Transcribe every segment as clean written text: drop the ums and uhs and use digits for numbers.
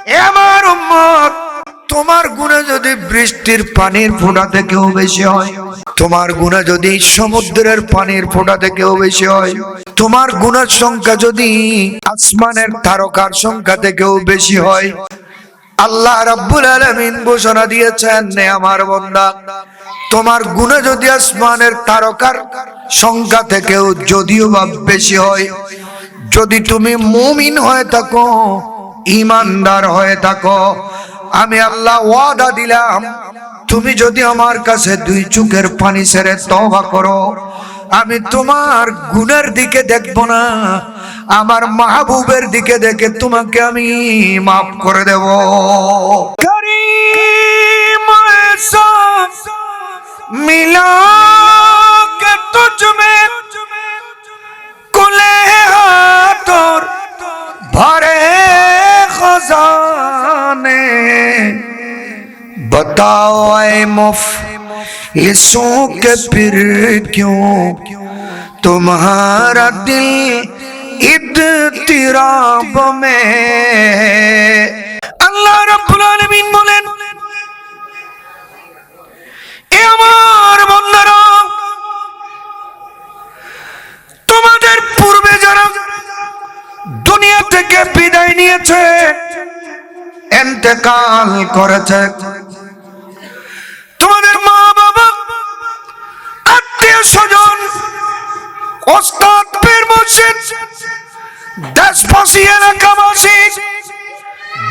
এ আমার উম্মত, তোমার গুনাহ যদি বৃষ্টির পানির ফোঁটা থেকেও বেশি হয়, তোমার গুনাহ যদি সমুদ্রের পানির ফোঁটা থেকেও বেশি হয়, তোমার গুনার সংখ্যা যদি আসমানের তারকার সংখ্যা থেকেও বেশি হয়, আল্লাহ রাব্বুল আলামিন ঘোষণা দিয়েছেন, নে আমার বান্দা, তোমার গুনাহ যদি আসমানের তারকার সংখ্যা থেকেও যদিও বা বেশি হয়, যদি তুমি মুমিন হয়ে থাকো, ঈমানদার হয়ে থাকো, আমি আল্লাহ ওয়াদা দিলাম, তুমি যদি আমার কাছে দুই চোখের পানি ছেড়ে তওবা করো, আমি তোমার গুনার দিকে দেখব না, আমার মাহবুবের দিকে দেখে তোমাকে আমি মাফ করে দেব। করিম ऐसा मिला के तुझ में कुले हाथ और भरे खजाने, बताओ ऐ मुफलिसों के फिर क्यों तुम्हारा दिल इद्तिराब में। আল্লাহ রাব্বুল আলামিন বলেন, এ আমার বান্দারা, তোমাদের পূর্বে যারা দুনিয়া থেকে বিদায় নিয়েছে, ইন্তেকাল করেছে, তোমাদের মা বাবা, আত্মীয় স্বজন, ওস্তাদ পীর মুর্শিদ, দেশবাসী, এলাকাবাসী,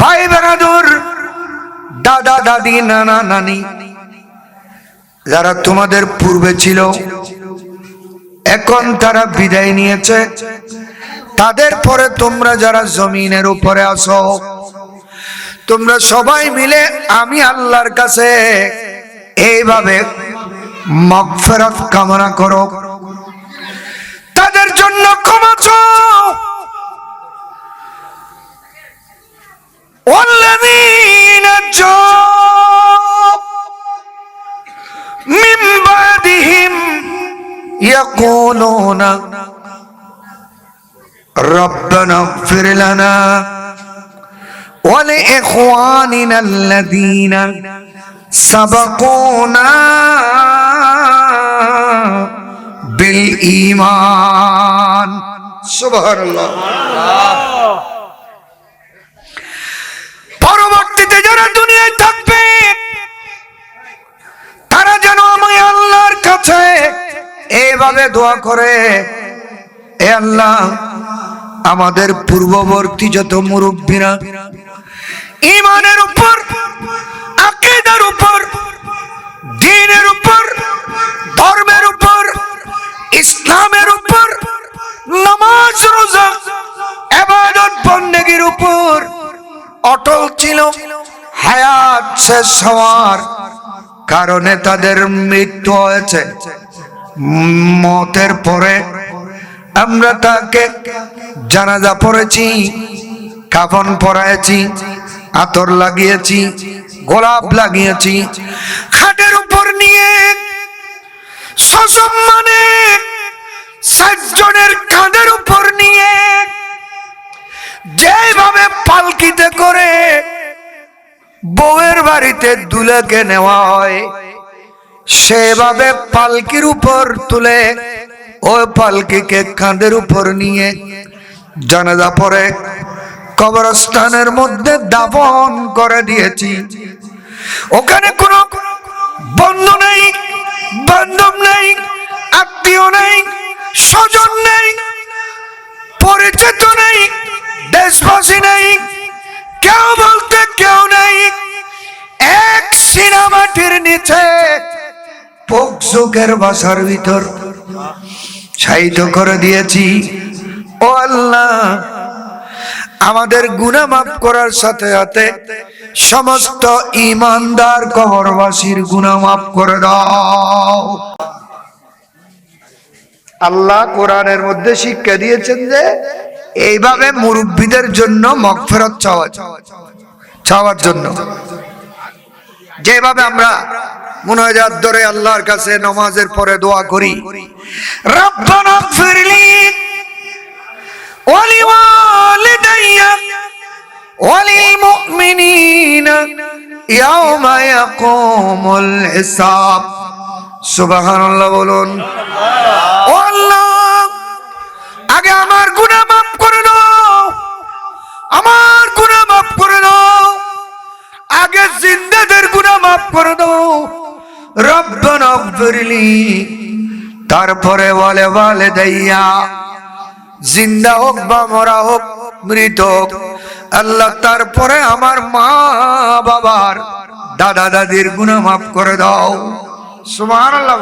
ভাই বেরাদর, দাদা দাদি, নানা নানি, যারা তোমাদের পূর্বে ছিল, এখন তারা বিদায় নিয়েছে, তাদের পরে তোমরা যারা জমিনের উপরে আছো, তোমরা সবাই মিলে আমি আল্লাহর কাছে এইভাবে মাগফিরাত কামনা করো, তাদের জন্য ক্ষমা চাও। ওয়াল্লাযীনা জাউ মিন বাদিহিম ইয়াকুলুনা রব্বানা ইগফির লানা ওয়া লিইখওয়ানিনা আল্লাযীনা সাবাকুনা বিল ঈমান। সুবহানাল্লাহ। পরবর্তীতে যারা দুনিয়ায় থাকবে, তারা যেন আমি আল্লাহর কাছে এইভাবে দোয়া করে, এ আল্লাহ, আমাদের পূর্ববর্তী যত মুরব্বীরা ঈমানের উপর, আকীদার উপর, দ্বীনের উপর, ধর্মের উপর, ইসলামের উপর, নামাজ রোজা ইবাদত বন্দেগীর উপর অটল ছিল, হায়াত শেষ হওয়ার কারণে তাদের মৃত্যু হয়েছে, মতের পরে আমরা তাকে জানাজা পড়েছি, কাফন পরাইছি, আতর লাগিয়েছি, গোলাপ লাগিয়েছি, খাটের উপর নিয়ে সসম্মানে ৬০ জনের কাঁধের উপর নিয়ে যেভাবে পালকিতে করে বউয়ের বাড়িতে দুলাকে নেওয়া হয়, সেভাবে পালকির উপর তুলে ওই পালকিকে কাঁধের উপর নিয়ে জানাজা পড়ে কবরস্থানের মধ্যে দাফন করে দিয়েছি। ওখানে কোনো বন্ধু নেই, বান্ধব নেই, আত্মীয় নেই, স্বজন নেই, পরিচিত নেই, দেশবাসী নেই, কেউ বলতে কেউ নেই। এক সিনেমাটির নিচে পোকজোকের বাসার ভিতর শায়িত করে দিয়েছি। ও আল্লাহ, আমাদের গুনাহ মাফ করার সাথে সাথে সমস্ত ঈমানদার কবরবাসীর গুনাহ মাফ করে দাও। আল্লাহ কোরআনের মধ্যে শিক্ষা দিয়েছেন যে এইভাবে মুরব্বীদের জন্য মাগফিরাত চাওয়ার জন্য, যেভাবে আমরা মুনাজাত ধরে আল্লাহর কাছে নামাজের পরে দোয়া করি, রব্বানা ইগফিরলি ওয়া লিওয়ালিদাইয়া ওয়ালিল মুমিনিনা ইয়াওমা ইয়াকুমুল হিসাব। সুবহানাল্লাহ বলুন। ও আল্লাহ, আগে আমার গুনাহ মাফ করে দাও, আমার গুনাহ মাফ করে দাও, আগে জিন্দাদের গুনাহ মাফ করে দাও। রব্বানা ইগফিরলি, তারপরে বলে ওয়ালিদাইয়া, জিন্দা হোক বা মরা হোক, মৃত হোক, আল্লাহ তারপরে আমার মা বাবার দাদা দাদির গুনাহ মাফ করে দাও। সুবহানাল্লাহ।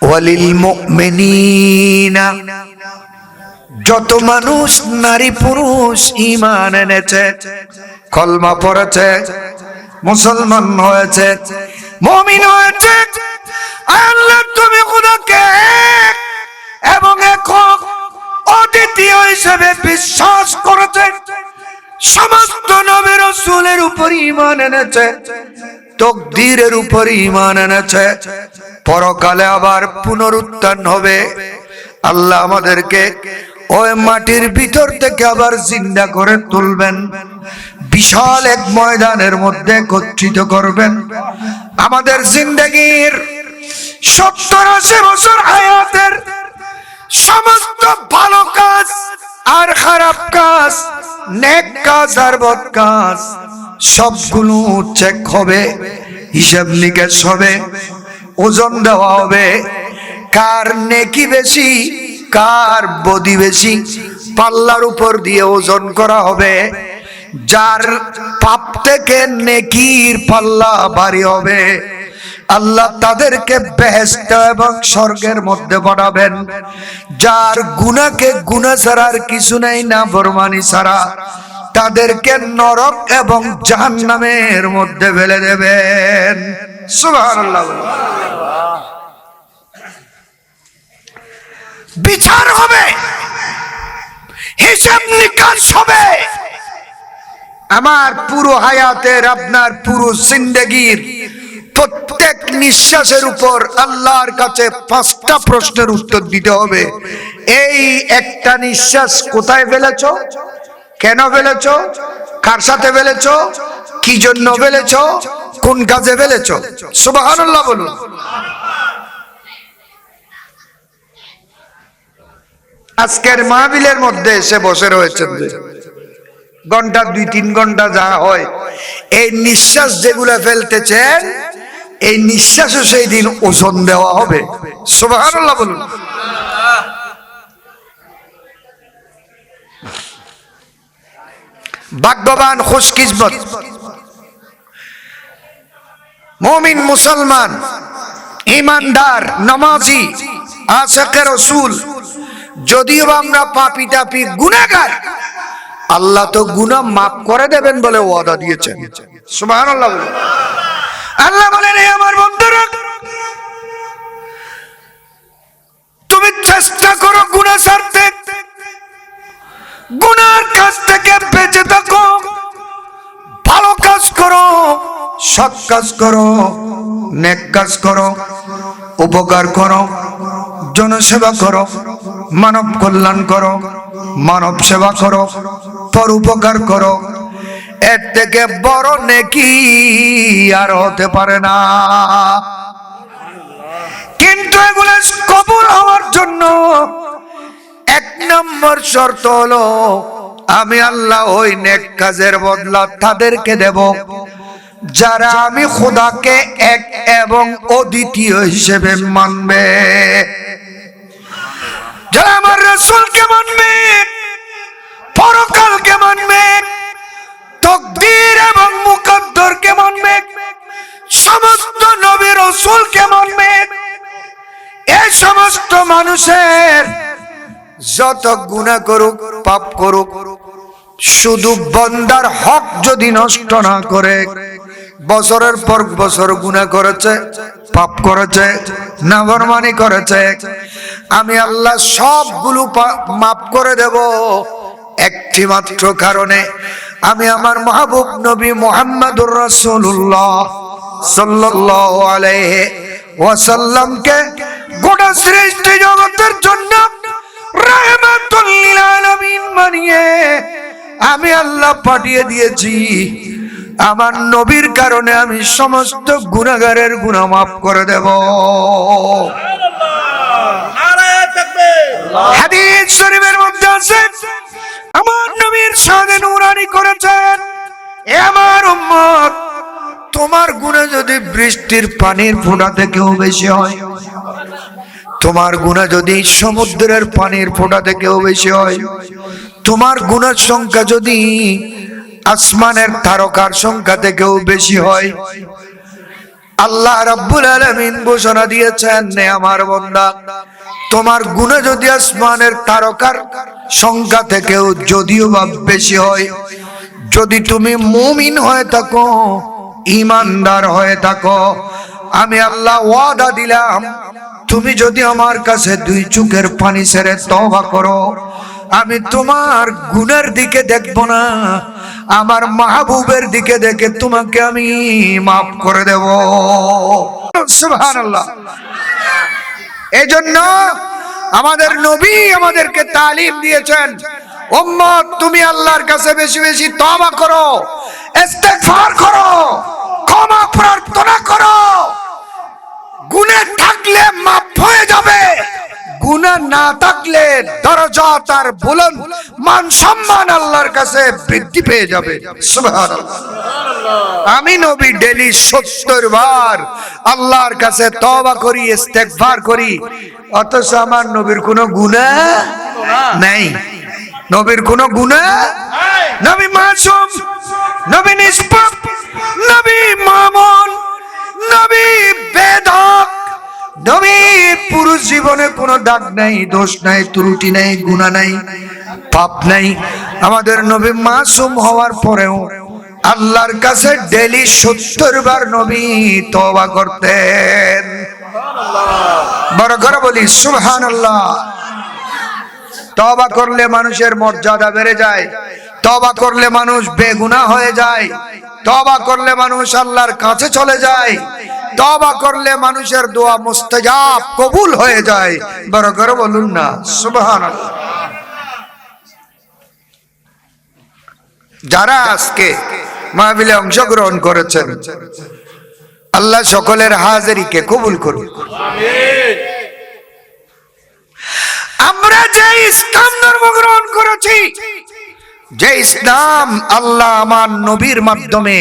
ওয়ালিল মুমিনিনা, যত মানুষ নারী পুরুষ ঈমান এনেছে, কলমা পড়েছে, মুসলমান হয়েছে, মুমিন হয়েছে, আল্লাহ তুমি খোদাকে এবং একক অদ্বিতীয় হিসেবে বিশ্বাস করেছে, সমস্ত নবী রাসূলের উপর ঈমান এনেছে, তাকদীরের উপর ঈমান এনেছে, পরকালে আবার পুনরুত্থান হবে। আল্লাহ আমাদেরকে ওই মাটির ভিতর থেকে আবার জিন্দা করে তুলবেন, বিশাল এক ময়দানের মধ্যে একত্রিত করবেন। আমাদের জিন্দেগীর 70-80 বছর হায়াতের সমস্ত ভালো কাজ আর খারাপ কাজ, নেক কাজ আর বদ কাজ, সবগুলো চেক হবে, হিসাব নিকেশ হবে, ওজন দেওয়া হবে। কার নেকি বেশি, কার বদি বেশি, পাল্লার উপর দিয়ে ওজন করা হবে। যার পাপ থেকে নেকির পাল্লা ভারী হবে, আল্লাহ তাদেরকে বেহেশত এবং স্বর্গের মধ্যে পাঠাবেন। যার গুনাহকে গুনাহ ছাড়া আর কিছু নাই, না ফরমানি ছাড়া, তাদেরকে নরক এবং জাহান্নামের মধ্যে ফেলে দেবেন। সুবহানাল্লাহ। বিচার হবে, হিসাব নিকাশ হবে। আমার পুরো হায়াতের, আপনার পুরো জিন্দেগীর প্রত্যেক নিঃশ্বাসের উপর আল্লাহর কাছে 5টা প্রশ্নের উত্তর দিতে হবে। এই একটা নিঃশ্বাস কোথায় ফেলেছো, কেন ফেলেছো, কার সাথে ফেলেছো, কি জন্য ফেলেছো, কোন কাজে ফেলেছো। সুবহানাল্লাহ বলুন। আজকের মাহফিলের মধ্যে এসে বসে রয়েছেন, ঘন্টা 2-3 ঘন্টা যা হয়, এই নিঃশ্বাস যেগুলো ফেলতেছেন, এই নিঃশ্বাসও সেই দিন ওজন দেওয়া হবে। সুবহানাল্লাহ বলুন। ভাগ্যবান, খুশকিসমত মুমিন, মুসলমান, ঈমানদার, নামাজি, আশিকে রাসূল। যদিও আমরা পাপী টাপী গুনাহগার, আল্লাহ তো গুনাহ মাফ করে দেবেন বলে ওয়াদা দিয়েছেন। সুবহানাল্লাহ বলুন। আল্লাহ বলেন, হে আমার বন্ধুরা, তুমি চেষ্টা করো গুনাহ ছাড়তে, গুনাহর কাজ থেকে বেঁচে থাকো, ভালো কাজ করো, সৎ কাজ করো, নেক কাজ করো, উপকার করো, জনসেবা করো, মানব কল্যাণ করো, মানব সেবা করো, পর উপকার করো। এর থেকে বড় নেকি আর হতে পারে না। কিন্তু এগুলো কবুল হওয়ার জন্য 1 নম্বর শর্ত হলো, আমি আল্লাহ ওই নেক কাজের বদলা তাদেরকে দেব যারা আমি খোদাকে এক এবং অদ্বিতীয় হিসেবে মানবে, যারা আমার রাসূলকে মানবে, পরকালকে মানবে, তাকদীর এবং মুকদ্দরকে মানবে, সমস্ত নবী রাসূলকে মানবে। এই সমস্ত মানুষের যত গুনাহ করুক, পাপ করুক, শুধু বান্দার হক যদি নষ্ট না করে, বছরের পর বছর গুনাহ করেছে, পাপ করেছে, নাফরমানি করেছে, আমি আল্লাহ সবগুলো মাফ করে দেব একটি মাত্র কারণে, আমি আমার মাহবুব নবী মুহাম্মদুর রাসূলুল্লাহ সাল্লাল্লাহু আলাইহি ওয়াসাল্লামকে গোটা সৃষ্টি জগতের জন্য রাহমাতুল লিল আলামিন বানিয়ে আমি আল্লাহ পাঠিয়ে দিয়েছি। আমার নবীর কারণে আমি সমস্ত গুনাহগারের গুনাহ মাফ করে দেব। হাদিস শরীফের মধ্যে আছে, আমার নবীর শানে নূরানি করেছেন, এ আমার উম্মত, তোমার গুনাহ যদি বৃষ্টির পানির ফোঁটা থেকেও বেশি হয়, তোমার গুনাহ যদি সমুদ্রের পানির ফোঁটা থেকেও বেশি হয়, তোমার গুনার সংখ্যা যদি আসমানের তারকার সংখ্যা থেকেও বেশি হয়, আল্লাহ রাব্বুল আলামিন ঘোষণা দিয়েছেন, নে আমার বান্দা, তোমার গুনাহ যদি আসমানের তারকার সংখ্যা থেকেও যদিও বা বেশি হয়, যদি তুমি মুমিন হয়ে থাকো, ঈমানদার হয়ে থাকো, আমি আল্লাহ ওয়াদা দিলাম, তুমি যদি আমার কাছে দুই চোখের পানি ছেড়ে তওবা করো, আমি তোমার গুনার দিকে দেখব না, আমার মাহবুবের দিকে দেখে তোমাকে আমি মাফ করে দেব। সুবহানাল্লাহ। এজন্য আমাদের নবী আমাদেরকে তালিম দিয়েছেন, উম্মত তুমি আল্লাহর কাছে বেশি বেশি তওবা করো, ইস্তেগফার করো, ক্ষমা প্রার্থনা করো। গুনাহ থাকলে মাফ হয়ে যাবে, গুনাহ না থাকলে দরজাত আর বুলন্দ মান সম্মান আল্লাহর কাছে বৃদ্ধি পেয়ে যাবে। সুবহানাল্লাহ। আমি নবী ডেইলি 70 বার আল্লাহর কাছে তওবা করি, ইস্তেগফার করি, অথচ আমার নবীর কোনো গুনাহ নাই। নবীর কোনো গুনাহ, নবী মাসুম, নবী নিষ্পাপ, নবী মামুন, নবী বেদাক, নবীর পুরো জীবনে কোনো দাগ নাই, দোষ নাই, ত্রুটি নাই, গুনাহ নাই, পাপ নাই। আমাদের নবী মাসুম হওয়ার পরেও আল্লাহর কাছে ডেইলি 70 বার নবী তওবা করতেন। বড় করে বলি সুবহানাল্লাহ। তওবা করলে মানুষের মর্যাদা বেড়ে যায়, তওবা করলে মানুষ বেগুনাহ হয়ে যায়, তওবা করলে মানুষ আল্লাহর কাছে চলে যায়, তওবা করলে মানুষের দোয়া মুস্তাজাব কবুল হয়ে যায়। বড় করে বলুন না সুবহানাল্লাহ। যারা আজকে মাহফিলে অংশগ্রহণ করেছেন, আল্লাহ সকলের হাজিরিকে কবুল করুন। আমিন। আমরা যে ইসলাম ধর্ম গ্রহণ করেছি, যে ইসলাম আল্লাহ আমার নবীর মাধ্যমে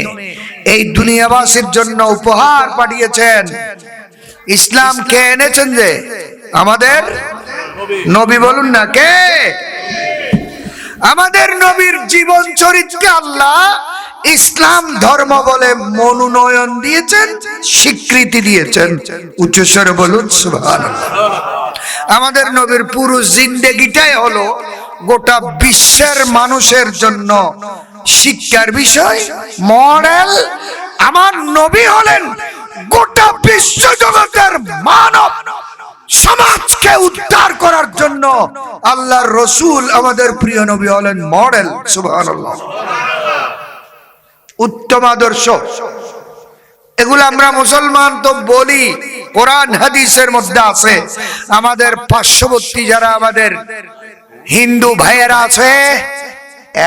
এই দুনিয়াবাসীর জন্য উপহার পাঠিয়েছেন, ইসলাম কে এনেছেন? যে আমাদের নবী। বলুন না কে? আমাদের নবীর জীবন চরিত্রকে আল্লাহ ইসলাম ধর্ম বলে মনোনয়ন দিয়েছেন, স্বীকৃতি দিয়েছেন। উচ্চস্বরে বলুন সুবহানাল্লাহ। আমাদের নবীর পুরো জিন্দেগিটাই হলো গোটা বিশ্বের মানুষের জন্য শিক্ষার বিষয়, মডেল। আমার নবী হলেন গোটা বিশ্ব জগতের মানব সমাজকে উদ্ধার করার জন্য আল্লাহর রাসূল আমাদের প্রিয় নবী হলেন মডেল। সুবহানাল্লাহ। উত্তম আদর্শ। এগুলো আমরা মুসলমান তো বলি, কোরআন হাদিসের মধ্যে আছে। আমাদের পার্শ্ববর্তী যারা আমাদের হিন্দু ভাইয়েরা আছে,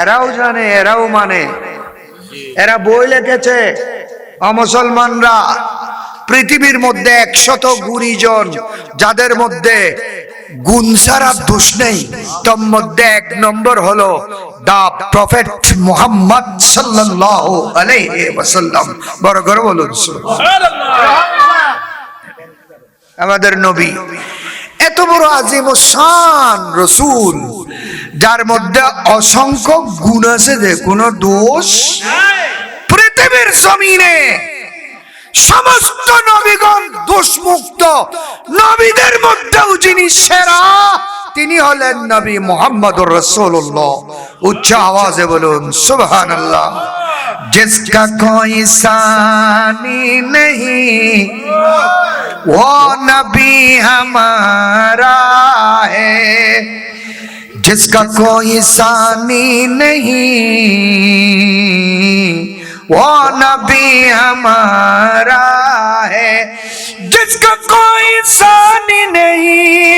এরাও জানে, এরাও মানে, এরা বই লিখেছে। মুসলমানরা পৃথিবীর মধ্যে 100 গুণীজন, যাদের মধ্যে গুণ ছাড়া দোষ নেই, তার মধ্যে 1 নম্বর হলো দা প্রফেট মুহাম্মদ সাল্লাল্লাহু আলাইহি ওয়াসাল্লাম। বড় করে বলুন সুবহানাল্লাহ। আমাদের নবী এত বড় আজিম শান রাসূল, যার মধ্যে অসংখ্য গুণ আছে, যে কোনো দোষ পৃথিবীর জমিনে সমস্ত নবীগণ দোষমুক্ত। নবীদের মধ্যেও যিনি সেরা, তিনি হলেন নবী মুহাম্মদুর রাসূলুল্লাহ। উচ্চ আওয়াজে বলুন সুবহানাল্লাহ। जिसका कोई सानी नहीं वो नबी हमारा है, जिसका कोई सानी नहीं वो नबी हमारा है, जिसका कोई सानी नहीं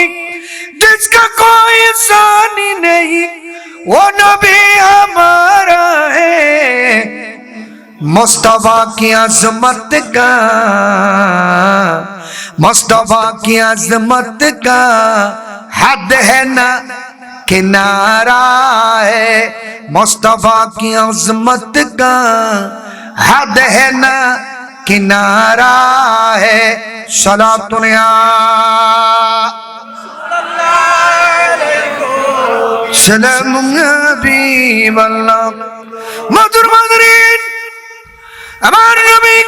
जिसका कोई सानी नहीं वो नबी हमारा है। मुस्तफा की अजमत का, मुस्तफा की अजमत का हद है ना किनारा है। मुस्तफा की अजमत का हद है ना किनारा है। सलातुन या सलाम हबीबल्लाह। मधुर मधुरीन আমার নবী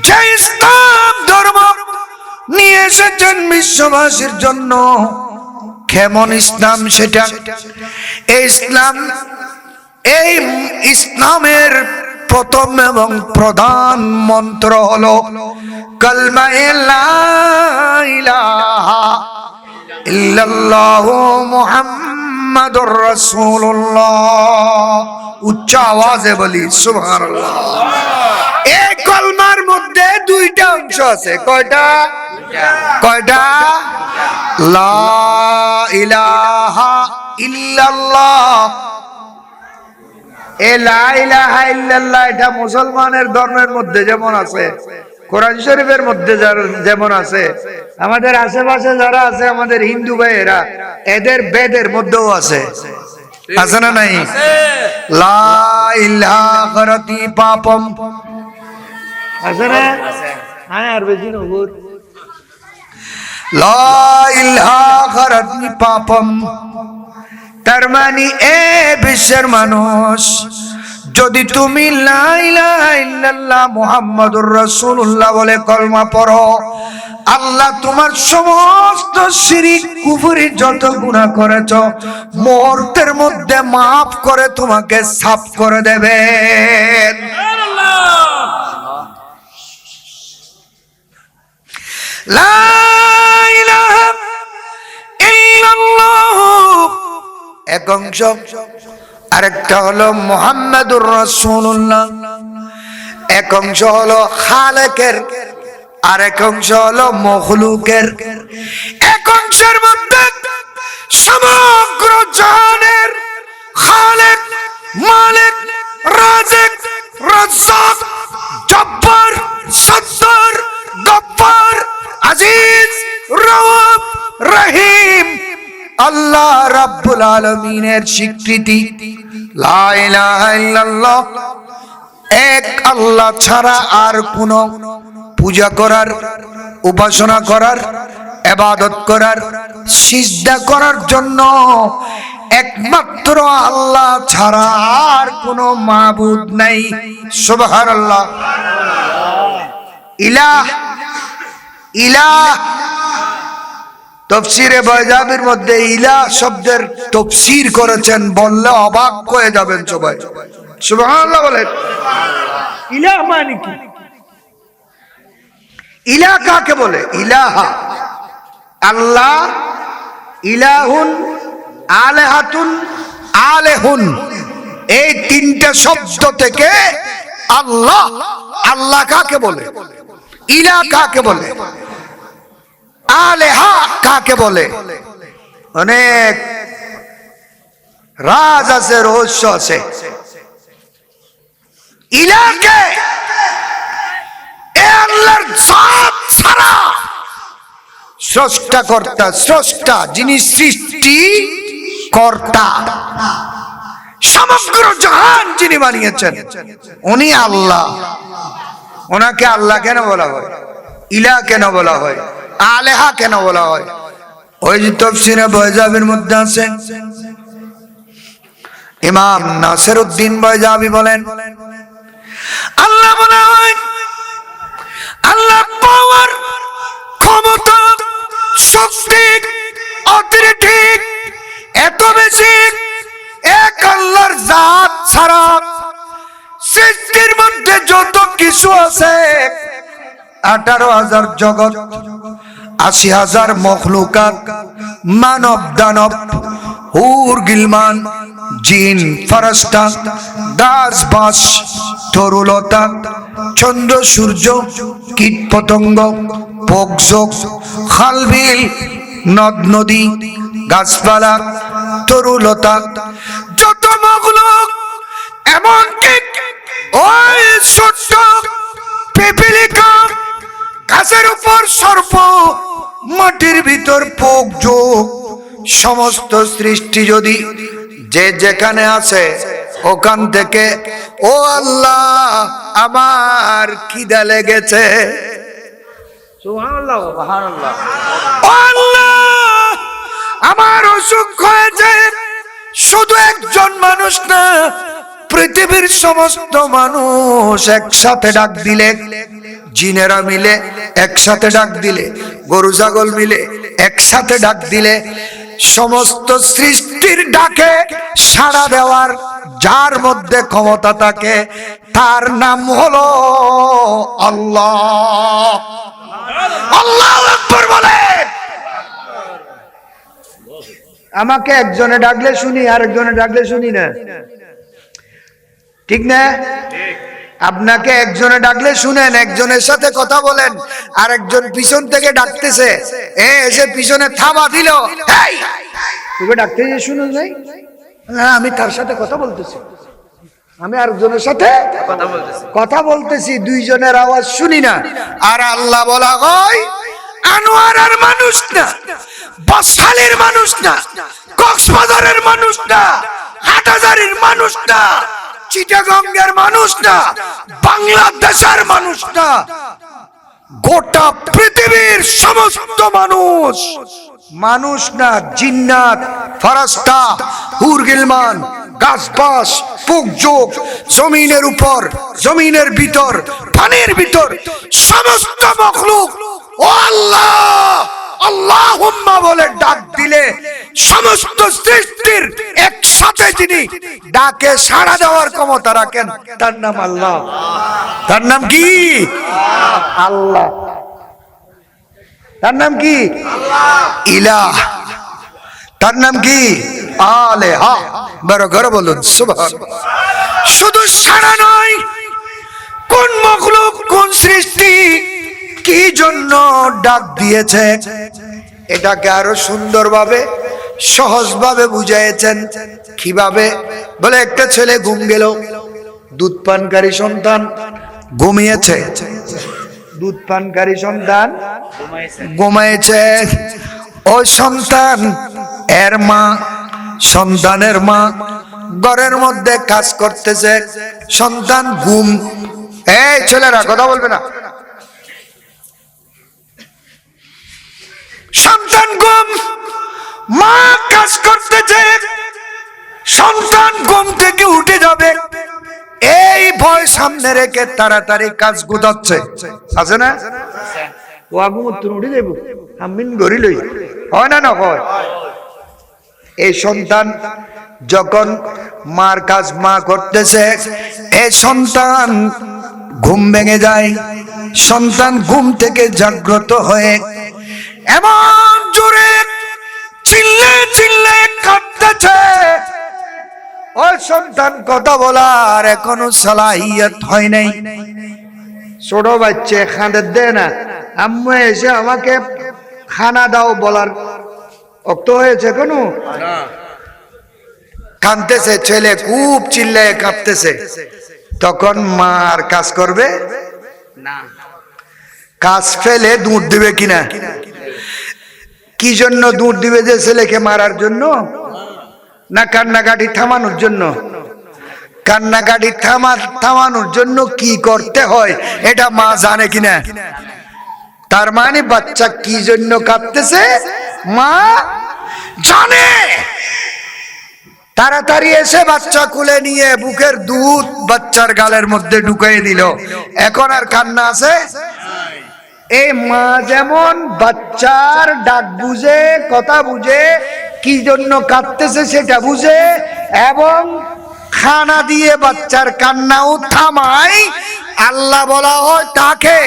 যে ইসলাম ধর্ম নিয়ে এসেছেন বিশ্ববাসীর জন্য, কেমন ইসলাম সেটা? এই ইসলামের প্রথম এবং প্রধান মন্ত্র হলো কালমা লা ইলাহা ইল্লাল্লাহু মুহাম্মাদুর রাসূলুল্লাহ। উচ্চ আওয়াজে বলি সুবহানাল্লাহ। এই কলমার মধ্যে দুইটা অংশ আছে। কয়টা? কয়টা? লা ইলাহা ইল্লাল্লাহ। এই লা ইলাহা ইল্লাল্লাহ এটা মুসলমানের ধর্মের মধ্যে যেমন আছে, কোরআন শরীফের মধ্যে যেমন আছে, আমাদের আশেপাশে যারা আছে আমাদের হিন্দু ভাইয়েরা, এদের বেদের মধ্যেও আছে। আছে না নাই? লা ইলাহা করতি পাপম আছে না? হ্যাঁ, আর বেশি না। লা ইলাহা করতি পাপম তার মানে এ বিশ্বের মানুষ, যদি তুমি লা ইলাহা ইল্লাল্লাহ মুহাম্মাদুর রাসূলুল্লাহ বলে কলমা পড়ো, আল্লাহ তোমার সমস্ত শিরক কুফরি যত গুনাহ করেছো মুহূর্তের মধ্যে মাফ করে তোমাকে সাফ করে দেবেন। লা ইলাহা ইল্লাল্লাহ এক অংশ, আরেকটা হলো মুহাম্মাদুর রাসূলুল্লাহ। এক অংশ হলো খালেকের, আরেক অংশ হলো মখলুকের। এক অংশের মধ্যে সমগ্র জাহানের খালেক, মালিক, রাজিক, রাজ্জাক, জব্বার, সত্তার, গফফার, আজিজ, রউফ, রহিম আল্লাহ রাব্বুল আলামিনের স্বীকৃতি। লা ইলাহা ইল্লাল্লাহ, এক আল্লাহ ছাড়া আর কোন পূজা করার, উপাসনা করার, ইবাদত করার, সিজদা করার জন্য একমাত্র আল্লাহ ছাড়া আর কোনো মাবুদ নাই। সুবহানাল্লাহ। ইলাহ, ইলাহ তফসিরে বাইজাবির মধ্যে ইলাহ শব্দের তফসির করেছেন, বললে অবাক হয়ে যাবেন সবাই। সুবহানাল্লাহ বলেন। ইলাহ মানে কি? ইলাহ কাকে বলে? ইলাহা আল্লাহ, ইলাহুন, আলেহাতুন, আলেহুন, এই তিনটা শব্দ থেকে আল্লাহ, আল্লাহ কাকে বলে, ইলাহ কাকে বলে, আলেহা কাকে বলে, অনেক রাজ আছে, রহস্য আছে। ইলাহকে আল্লাহর জাত ছাড়া স্রষ্টা কর্তা, স্রষ্টা যিনি সৃষ্টি কর্তা, সমগ্র জাহান যিনি বানিয়েছেন উনি আল্লাহ। ওনাকে আল্লাহ কেন বলা হয়? ইলাহ কেন বলা হয়? আলেহা কেন বলা হয়? ওই যে তাফসীরে বাইজাবির মধ্যে আছে, ইমাম নাসিরউদ্দিন বাইজাবি বলেন, আল্লাহ বলা হয়, আল্লাহ পাওয়ার, ক্ষমতা, শক্তি, অথরিটি এত বেশি, এক আল্লাহর জাত ছাড়া সৃষ্টির মধ্যে যত কিছু আছে, 18,000 জগৎ, 80,000 মখলুকাত, মানব দানব, হুর গিলমান, জিন ফারেশতা, দাস বাস, তরুলতা, চন্দ্র সূর্য, কীট পতঙ্গ, পোকজোক, খালবিল, নদ নদী, গাছপালা, তরুলতা, যত মখলুক, এমনকি ওই ছোট্ট পিপিলিকা, গাছের উপর সর্প, মাটির ভিতর পোক জোক, সমস্ত সৃষ্টি যদি যে যেখানে আছে ওখান থেকে ও আল্লাহ আমার খিদা লেগেছে, সুবহানাল্লাহ সুবহানাল্লাহ, ও আল্লাহ আমার অসুখ হয়েছে, শুধু একজন মানুষ না, পৃথিবীর সমস্ত মানুষ একসাথে ডাক দিলে, জিনেরা মিলে একসাথে ডাক দিলে, গরু ছাগল মিলে একসাথে ডাক দিলে, সমস্ত সৃষ্টির ডাকে সাড়া দেওয়ার যার মধ্যে ক্ষমতা থাকে তার নাম হলো আল্লাহ। আল্লাহু আকবার বলে। আমাকে একজনে ডাকলে শুনি, আরেকজনে ডাকলে শুনি না, ঠিক না? আপনাকে একজনে ডাকলে শুনেন, একজনের সাথে কথা বলেন, আরেকজন পিছন থেকে ডাকতেছে, এসে পিছনে থাবা দিল, এই তোকে ডাকতে যে শুনো যাই, আমি তার সাথে কথা বলতেছি, আমি আরেকজনের সাথে কথা বলতেছি, দুইজনের আওয়াজ শুনি না। আর আল্লাহ বলা হয় আনোয়ারের মানুষ না, বকখালির মানুষ না, কক্সবাজারের মানুষ না, হাটহাজারীর মানুষ না, চিটাগঙ্গের মানুষ না, বাংলাদেশের মানুষ না, গোটা পৃথিবীর সমস্ত মানুষ, মানুষ না, জিন্নাত, ফারেশতা, হুর গিলমান, গাছবাস, পোকজোক, জমিনের উপর, জমিনের ভিতর, পানির ভিতর, সমস্ত মখলুক ও আল্লাহ আল্লাহুম্মা বলে ডাক দিলে সমস্ত সৃষ্টির একসাথে যিনি ডাকে সাড়া দেওয়ার ক্ষমতা রাখেন তার নাম আল্লাহ। তার নাম কি? আল্লাহ। তার নাম কি? ইলাহ। তার নাম কি? আলেহা। বড় করে বলুন সুবহানাল্লাহ। শুধু সাড়া নয়, কোন মখলুক, কোন সৃষ্টি কি জন্য ডাক দিয়েছে এটাকে আরো সুন্দরভাবে সহজভাবে বুঝাইছেন। কিভাবে? বলে একটা ছেলে ঘুম গেল, দুধ পানকারী সন্তান ঘুমিয়েছে, দুধ পানকারী সন্তান ঘুমাইছে, ওই সন্তান এর মা, সন্তানের মা ঘরের মধ্যে কাজ করতেছে, সন্তান ঘুম। এই ছেলেরা কথা বলবে না, সন্তান ঘুম, মা কাজ করতেছে, সন্তান ঘুম থেকে উঠে যাবে, এই ভয় সামনে রেখে তাড়াতাড়ি কাজ গুছাচ্ছে, আছে না? ও আগুন উঠে যাইব, আমিন গড়ি লই, হয় না? না হয়। এই সন্তান যখন মার কাজ মা করতেছে, এই সন্তান ঘুম ভেঙে যায়, সন্তান ঘুম থেকে জাগ্রত হয়ে এমন জোরে চিল্লে চিল্লে কাঁদতেছে, ওই সন্তান কথা বলার এখনো সালাহিয়ত হয় নাই। ছোট বাচ্চা খাঁদের দেয় না, আম্মু এসে আমাকে খানা দাও বলার অক্ত হয়েছে কোনো? কাঁদতেছে ছেলে, খুব চিল্লায় কাঁদতেছে, তখন মা আর কাজ করবে না, কাজ ফেলে দুধ দিবে কিনা? কি জন্য দুধ দিবে? যে ছেলেকে মারার জন্য না কান্নাকাটি থামানোর জন্য? কান্নাকাটি থামানোর জন্য কি করতে হয় এটা মা জানে কিনা? তার মানে বাচ্চা কি জন্য কাঁদতেছে মা জানে। তাড়াতাড়ি এসে বাচ্চা কুলে নিয়ে বুকের দুধ বাচ্চার গালের মধ্যে ঢুকিয়ে দিল, এখন আর কান্না আছে? এই মা যেমন বাচ্চার ডাক বুঝে, কথা বুঝে, কি জন্য কাঁদতেছে সেটা বুঝে, এবং খানা দিয়ে বাচ্চার কান্নাও থামায়, আল্লাহ বলা হয় তাকে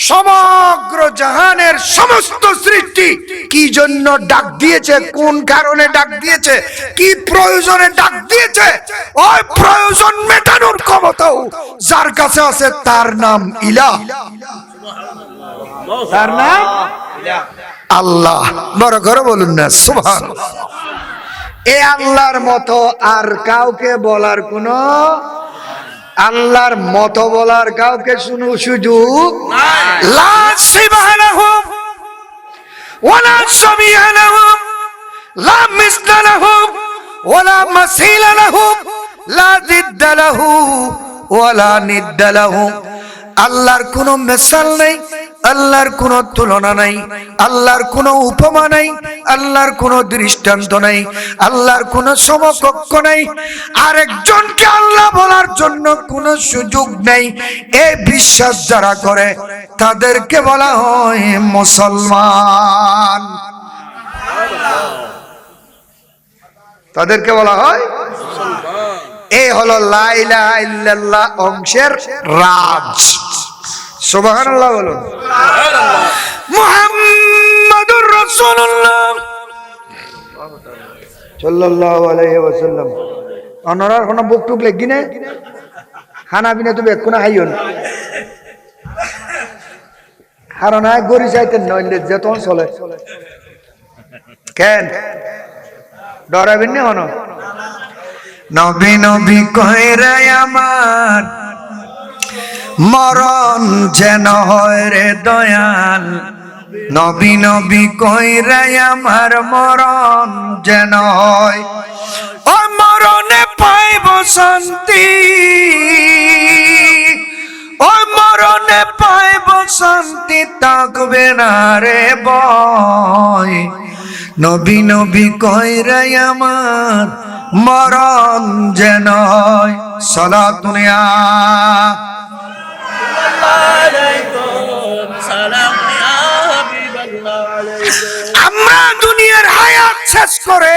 সমগ্র জাহানের সমস্ত সৃষ্টি কি জন্য ডাক দিয়েছে, কোন কারণে ডাক দিয়েছে, কি প্রয়োজনে ডাক দিয়েছে, ওই প্রয়োজন মেটানোর ক্ষমতাও যার কাছে আছে তার নাম ইলাহ। তার নাম আল্লাহ। বড় করে বলুন না সুবহানাল্লাহ। এই আল্লাহর মতো আর কাউকে বলার কোনো, আল্লাহর মতো বলার কাউকে শুনো সুযোগ লা শিবহা লাহু ওয়ালা সামিয়া লাহু লা মিসলা লাহু ওয়ালা মাসিলা লাহু লা জিদ্দা লাহু ওয়ালা নিদ্দা লাহু। আল্লাহর কোনো মিসাল নেই, আল্লাহর কোনো তুলনা নাই, আল্লাহর কোনো উপমা নাই, আল্লাহর কোনো দৃষ্টান্ত নাই, আল্লাহর কোনো সমকক্ষ নাই, আরেকজনকে আল্লাহ বলার জন্য কোনো সুযোগ নেই। এই বিশ্বাস যারা করে তাদেরকে বলা হয় মুসলমান। তাদেরকে বলা হয় মুসলমান। এই হলো লা ইলাহা ইল্লাল্লাহ অংশের রাজ। সুবহানাল্লাহ বলুন। মুহাম্মাদুর রাসূলুল্লাহ সাল্লাল্লাহু আলাইহি ওয়াসাল্লাম। অনরার কোন বুক টুক লাগি না, খানা পিনা তুমি কোন খাইয়ন হারানা গরি যাইতেন নইলে যেতন চলে কেন ডরাবেন না হন। নবী নবী কইরা আমার মরণ যেন হয় রে দয়াল, নবী নবী কইরা আমার মরণ যেন হয়, ও মরণে পাইব শান্তি, ও মরণে পাইব শান্তি, থাকবে না রে ভয়। নবী নবী কইরা আমার মরণ যেন হয়। সালাতুন ইয়া আমরা দুনিয়ার হায়াত শেষ করে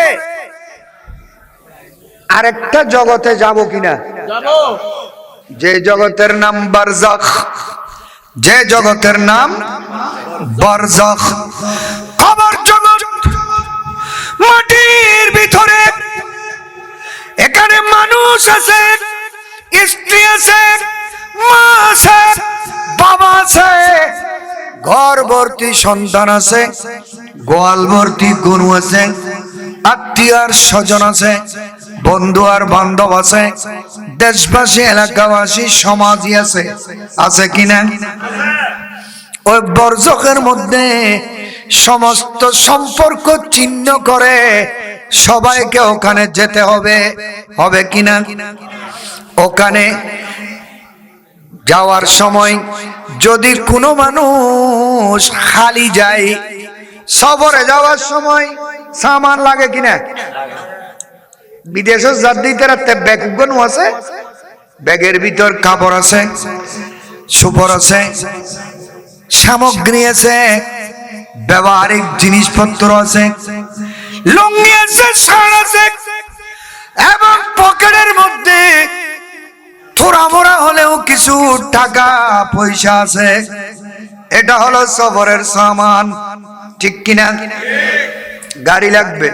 আরেকটা জগতে যাব কিনা? যাব। যে জগতের নাম বারজাখ, যে জগতের নাম বারজাখ, কবর জগৎ, মাটির ভিতরে। এখানে মানুষ আছে, স্ত্রী আছে, মা আছে, বাবা আছে, ঘর ভর্তি সন্তান আছে, গোয়াল ভর্তি গরু আছে, আত্মীয় আর স্বজন আছে, বন্ধু আর বান্ধব আছে, দেশবাসী এলাকাবাসী সমাজই আছে, আছে কিনা? ওই বরজখের মধ্যে সমস্ত সম্পর্ক ছিন্ন করে সবাইকে ওখানে যেতে হবে, হবে কিনা? ওখানে যাওয়ার সময় যদি কোনো মানুষ খালি যায়, সফরে যাওয়ার সময় সামান লাগে কিনা? বিদেশে যাত্রীদের ব্যাগগুন আছে, ব্যাগের ভিতর কাপড় আছে, সুপর আছে, সামগ্রী আছে, ব্যবহারিক জিনিসপত্র আছে, লুঙ্গি আছে, শাড়ি আছে, এবং পকেটের মধ্যে থোড়া মোড়া হলেও কিছু টাকা পয়সা আছে। এটা হলো সফরের সামান, ঠিক কিনা? গাড়ি লাগবে,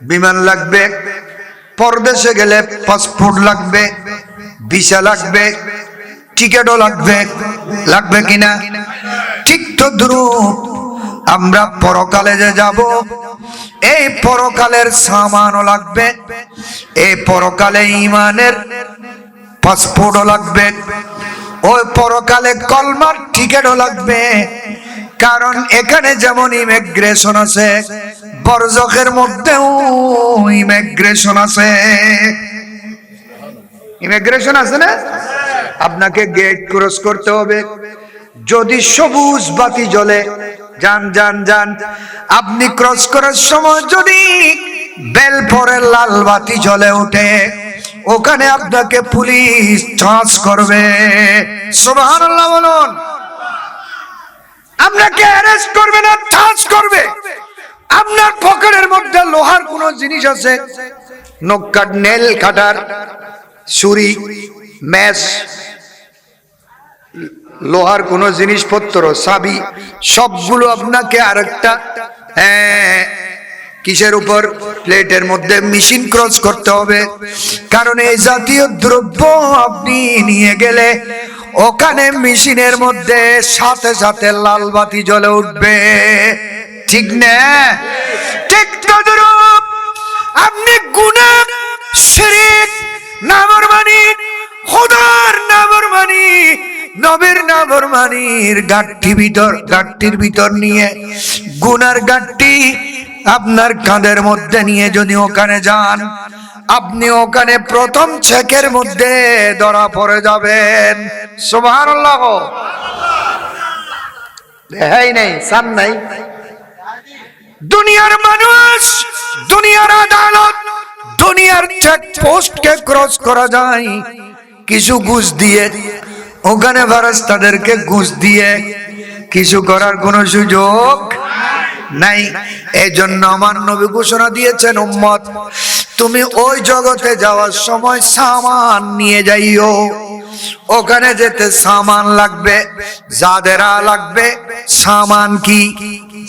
বিমান লাগবে, পরদেশে গেলে পাসপোর্ট লাগবে, ভিসা লাগবে, টিকেটও লাগবে, লাগবে কিনা? ঠিক তো দ্রুত আমরা পরকালে যে যাব, এই পরকালের সামানও লাগবে, এই পরকালে ঈমানের পাসপোর্টও লাগবে, ওই পরকালে কলমার টিকেটও লাগবে। কারণ এখানে যেমন ইমিগ্রেশন আছে, বরজখের মধ্যেও ইমিগ্রেশন আছে। ইমিগ্রেশন আছে না? আপনাকে গেট ক্রস করতে হবে। যদি সবুজ বাতি জ্বলে, যান যান যান, আপনি ক্রস করার সময় যদি বেল পরে লাল বাতি জ্বলে ওঠে, ওখানে আপনাকে পুলিশ চার্জ করবে। সুবহানাল্লাহ বলুন। আপনাকে অ্যারেস্ট করবে না, চার্জ করবে। আপনার পকেটের মধ্যে লোহার কোন জিনিস আছে, নখ কাট, নেল কাটার, ছুরি, মেশ, লোহার কোন জিনিসপত্র, চাবি, সবগুলো আপনাকে আরেকটা কিসের উপর, প্লেটের মধ্যে মেশিন ক্রস করতে হবে। কারণ এই জাতীয় দ্রব্য আপনি নিয়ে গেলে ওখানে মেশিনের মধ্যে সাথে সাথে লাল বাতি জ্বলে উঠবে। ঠিক না? ঠিক তদ্রূপ আপনি গুনাহ, শিরক, নাফরমানি, খোদার নাফরমানি, নবীর নাফরমানির গাঁটটির ভিতর নিয়ে গুনার গাঁটটি আপনার কাঁধের মধ্যে নিয়ে যদি ওখানে যান, আপনি ওখানে প্রথম চেকের মধ্যে ধরা পড়ে যাবেন। সুবহানাল্লাহ। দেখাই নাই, সান নাই। দুনিয়ার মানুষ, দুনিয়ার আদালত, দুনিয়ার চেক পোস্টকে ক্রস করা যায় কিছু ঘুষ দিয়ে। ওখানে ফেরেশতাদেরকে ঘুষ দিয়ে কিছু করার কোনো সুযোগ নাই। এই জন্য আমার নবী ঘোষণা দিয়েছেন, উম্মত তুমি ওই জগতে যাওয়ার সময় সামান নিয়ে যাইও। ওখানে যেতে সামান লাগবে, যাদেরা লাগবে। সামান কি?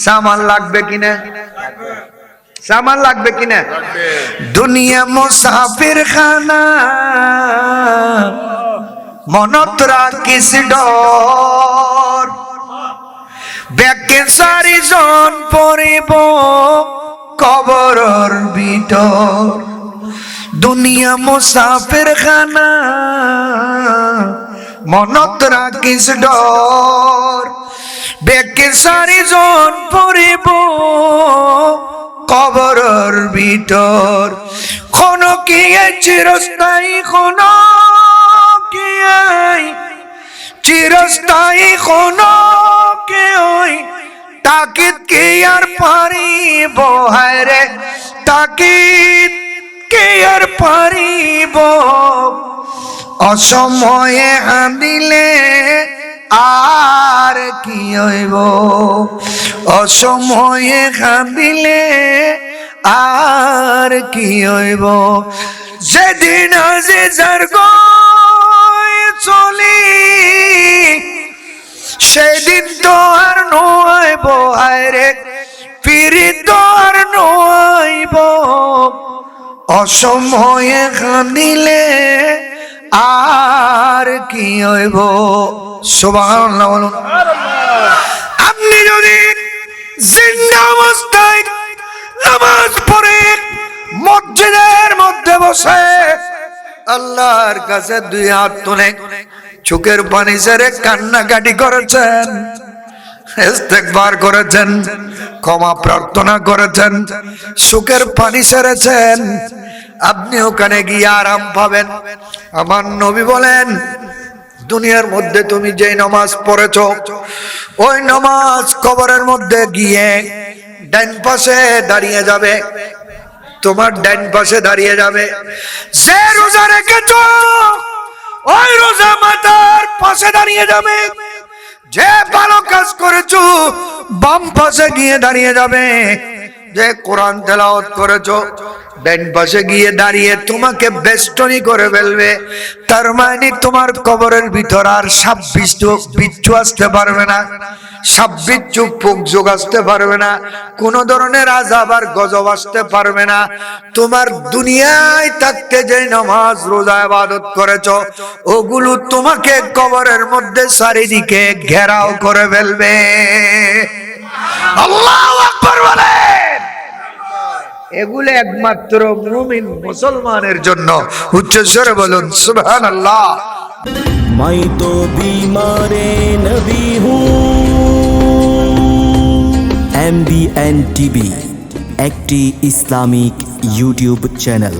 সামান লাগবে কিনা? সামান লাগবে কিনা? দুনিয়া মুসাফির খানা, মনত রাখিস ডর। ব্যাকে চারিজন পড়িব কবরের ভিতর। দুনিয়া মুসাফির খানা, মনত রাখিস ডর। ব্যাকে চারিজন পড়িব কবরের ভিতর। কোন কি চিরস্থায়ী, কোন কি চিরস্থায়ী, কোন কে ওই তাকিদ কে আর পারিব, হায় রে তাকিদ কে আর পারিব। অসময়ে আনিলে আর কি হইব, অসময়ে কাঁদিলে আর কি হইব। যেদিন যে যার চলি, সেদিন তো আর নইব, হায় রে পীড়িত তো আর নইব। অসময়ে কাঁদিলে আর কি হইব। সুবহানাল্লাহ বলুন। আপনি যদি জিন্দা অবস্থায় নামাজ পড়ে মসজিদের মধ্যে বসে আল্লাহর কাছে দুই হাত তুলে চোখের পানি ছেড়ে কান্নাকাটি করেছেন, ইস্তেগফার করেছেন, ক্ষমা প্রার্থনা করেছেন, চোখের পানি ছেড়েছেন, আপনি ওখানে গিয়ে আরাম পাবেন। আমার নবী বলেন, দুনিয়ার মধ্যে তুমি যে নামাজ পড়েছো, ওই নামাজ কবরের মধ্যে গিয়ে ডান পাশে দাঁড়িয়ে যাবে। তোমার ডান পাশে দাঁড়িয়ে যাবে। যে রোজা রেখেছো, ওই রোজা মাথার পাশে দাঁড়িয়ে যাবে। যে ভালো কাজ করেছো, বাম পাশে গিয়ে দাঁড়িয়ে যাবে। যে কোরআন তেলাওয়াত করেছো, ডান পাশে গিয়ে দাঁড়িয়ে তোমাকে বেষ্টনী করে ফেলবে। তার মানে তোমার কবরের ভিতর আর সাপ বিচ্ছু আসতে পারবে না, সাপ বিচ্ছু পোক যোগ আসতে পারবে না, কোন ধরনের আযাব আর গজব আসতে পারবে না। তোমার দুনিয়ায় থাকতে যে নামাজ রোজা ইবাদত করেছো, ওগুলো তোমাকে কবরের মধ্যে চারিদিকে ঘেরাও করে ফেলবে। আল্লাহু আকবার বলেন। এগুলো একমাত্র মুমিন মুসলমানের জন্য। উচ্চস্বরে বলুন সুবহানাল্লাহ। मैं तो बीमारे नबी हूँ। MBN TV একটি ইসলামিক ইউটিউব চ্যানেল।